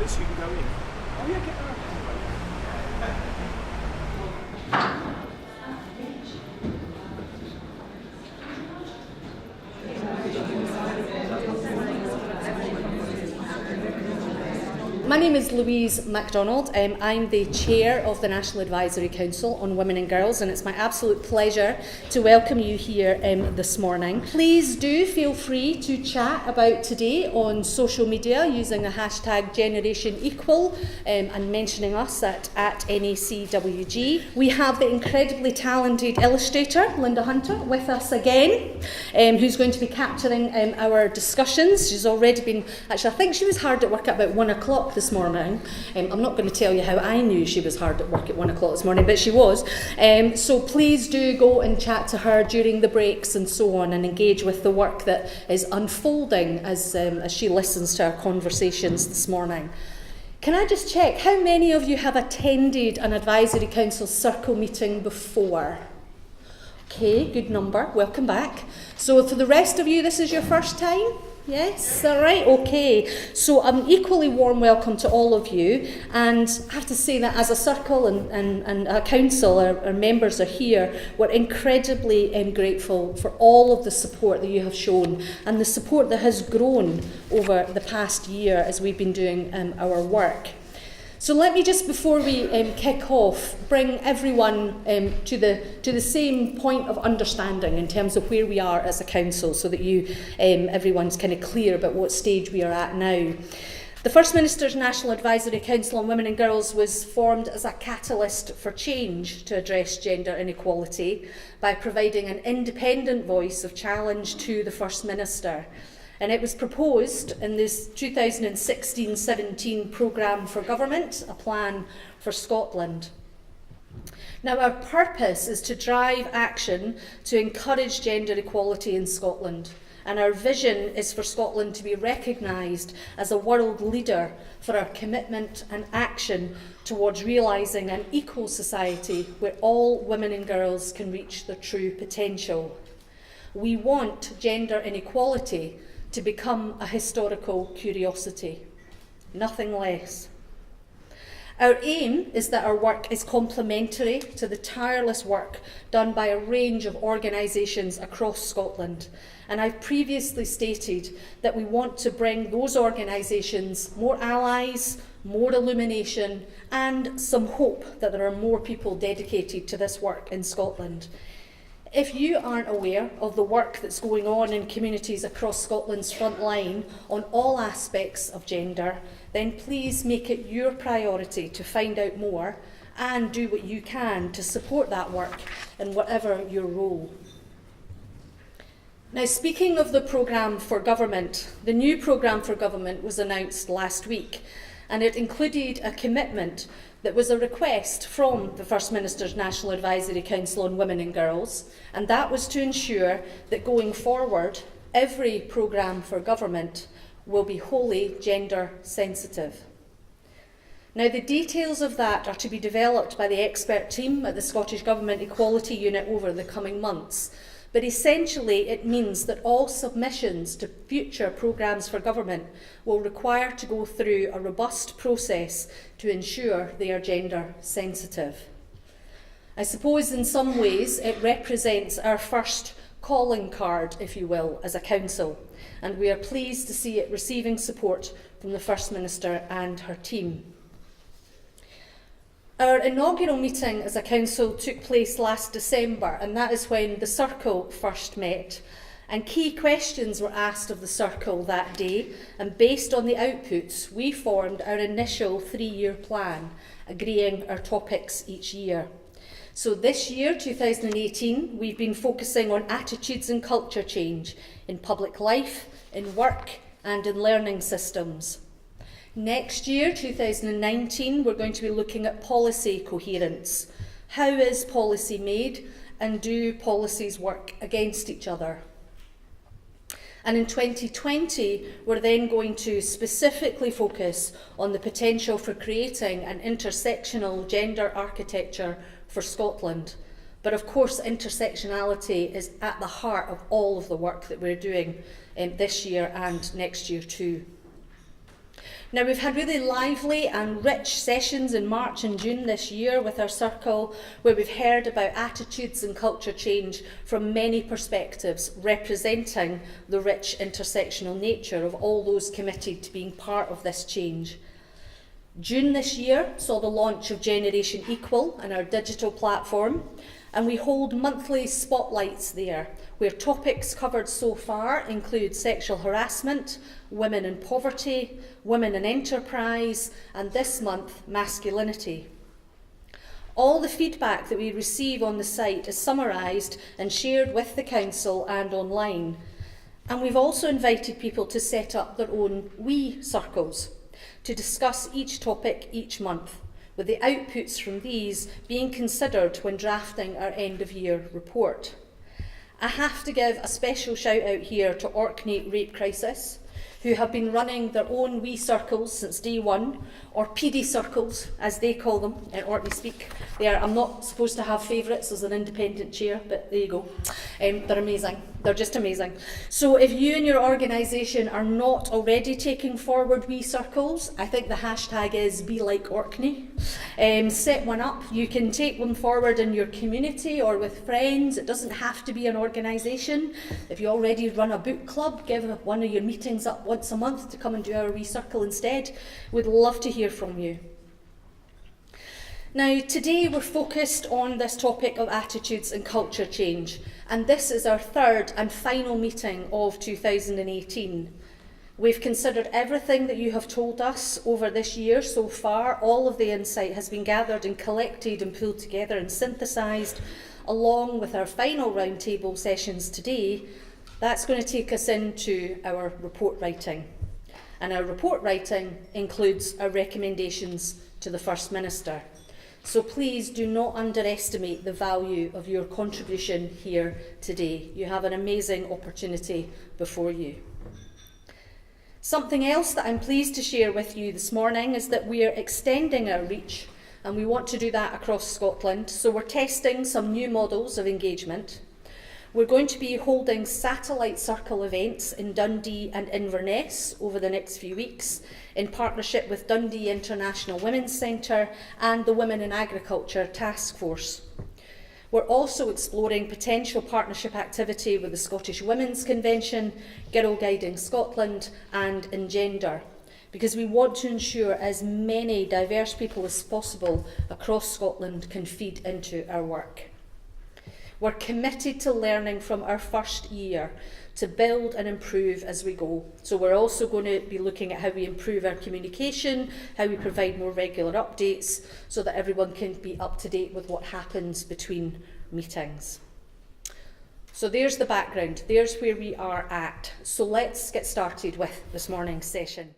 Alice, you can go in. Oh yeah, get her. My name is Louise MacDonald. I'm the chair of the National Advisory Council on Women and Girls, and it's my absolute pleasure to welcome you here this morning. Please do feel free to chat about today on social media using the hashtag GenerationEqual and mentioning us at NACWG. We have the incredibly talented illustrator, Linda Hunter, with us again, who's going to be capturing our discussions. She's already been, actually I think she was hard at work at about 1 o'clock this morning. I'm not going to tell you how I knew she was hard at work at 1 o'clock this morning, but she was. So please do go and chat to her during the breaks and so on, and engage with the work that is unfolding as she listens to our conversations this morning. Can I just check, how many of you have attended an Advisory Council Circle meeting before? Okay, good number, welcome back. So for the rest of you, this is your first time? Yes, all right, okay. So an equally warm welcome to all of you, and I have to say that as a circle and a council, our members are here, we're incredibly grateful for all of the support that you have shown and the support that has grown over the past year as we've been doing our work. So let me just, before we kick off, bring everyone to the same point of understanding in terms of where we are as a council, so that everyone's kind of clear about what stage we are at now. The First Minister's National Advisory Council on Women and Girls was formed as a catalyst for change to address gender inequality by providing an independent voice of challenge to the First Minister. And it was proposed in this 2016-17 programme for government, a plan for Scotland. Now, our purpose is to drive action to encourage gender equality in Scotland. And our vision is for Scotland to be recognised as a world leader for our commitment and action towards realising an equal society where all women and girls can reach their true potential. We want gender inequality to become a historical curiosity, nothing less. Our aim is that our work is complementary to the tireless work done by a range of organisations across Scotland, and I've previously stated that we want to bring those organisations more allies, more illumination, and some hope that there are more people dedicated to this work in Scotland. If you aren't aware of the work that's going on in communities across Scotland's front line on all aspects of gender, then please make it your priority to find out more and do what you can to support that work in whatever your role. Now, speaking of the programme for government, the new programme for government was announced last week, and it included a commitment that was a request from the First Minister's National Advisory Council on Women and Girls, and that was to ensure that going forward, every programme for government will be wholly gender sensitive. Now, the details of that are to be developed by the expert team at the Scottish Government Equality Unit over the coming months, but essentially it means that all submissions to future programmes for government will require to go through a robust process to ensure they are gender sensitive. I suppose in some ways it represents our first calling card, if you will, as a council, and we are pleased to see it receiving support from the First Minister and her team. Our inaugural meeting as a council took place last December, and that is when the Circle first met. And key questions were asked of the Circle that day, and based on the outputs, we formed our initial 3-year plan, agreeing our topics each year. So this year, 2018, we've been focusing on attitudes and culture change in public life, in work, and in learning systems. Next year, 2019, we're going to be looking at policy coherence. How is policy made, and do policies work against each other? And in 2020, we're then going to specifically focus on the potential for creating an intersectional gender architecture for Scotland. But of course, intersectionality is at the heart of all of the work that we're doing this year and next year too. Now, we've had really lively and rich sessions in March and June this year with our circle, where we've heard about attitudes and culture change from many perspectives, representing the rich intersectional nature of all those committed to being part of this change. June this year saw the launch of Generation Equal and our digital platform, and we hold monthly spotlights there, where topics covered so far include sexual harassment, women in poverty, women in enterprise, and this month, masculinity. All the feedback that we receive on the site is summarised and shared with the Council and online. And we've also invited people to set up their own WE circles to discuss each topic each month, with the outputs from these being considered when drafting our end-of-year report. I have to give a special shout out here to Orkney Rape Crisis, who have been running their own WE circles since day one, or PD circles, as they call them in Orkney speak. I'm not supposed to have favourites as an independent chair, but there you go. They're amazing. They're just amazing. So if you and your organisation are not already taking forward WE circles, I think the hashtag is #BeLikeOrkney. Set one up. You can take one forward in your community or with friends. It doesn't have to be an organisation. If you already run a book club, give one of your meetings up once a month to come and do our WE circle instead. We'd love to hear from you. Now, today we're focused on this topic of attitudes and culture change, and this is our third and final meeting of 2018. We've considered everything that you have told us over this year so far. All of the insight has been gathered and collected and pulled together and synthesised, along with our final roundtable sessions today. That's going to take us into our report writing. And our report writing includes our recommendations to the First Minister. So please do not underestimate the value of your contribution here today. You have an amazing opportunity before you. Something else that I'm pleased to share with you this morning is that we are extending our reach, and we want to do that across Scotland. So we're testing some new models of engagement. We're going to be holding satellite circle events in Dundee and Inverness over the next few weeks in partnership with Dundee International Women's Centre and the Women in Agriculture Task Force. We're also exploring potential partnership activity with the Scottish Women's Convention, Girl Guiding Scotland and Engender, because we want to ensure as many diverse people as possible across Scotland can feed into our work. We're committed to learning from our first year to build and improve as we go. So we're also going to be looking at how we improve our communication, how we provide more regular updates so that everyone can be up to date with what happens between meetings. So there's the background, there's where we are at. So let's get started with this morning's session.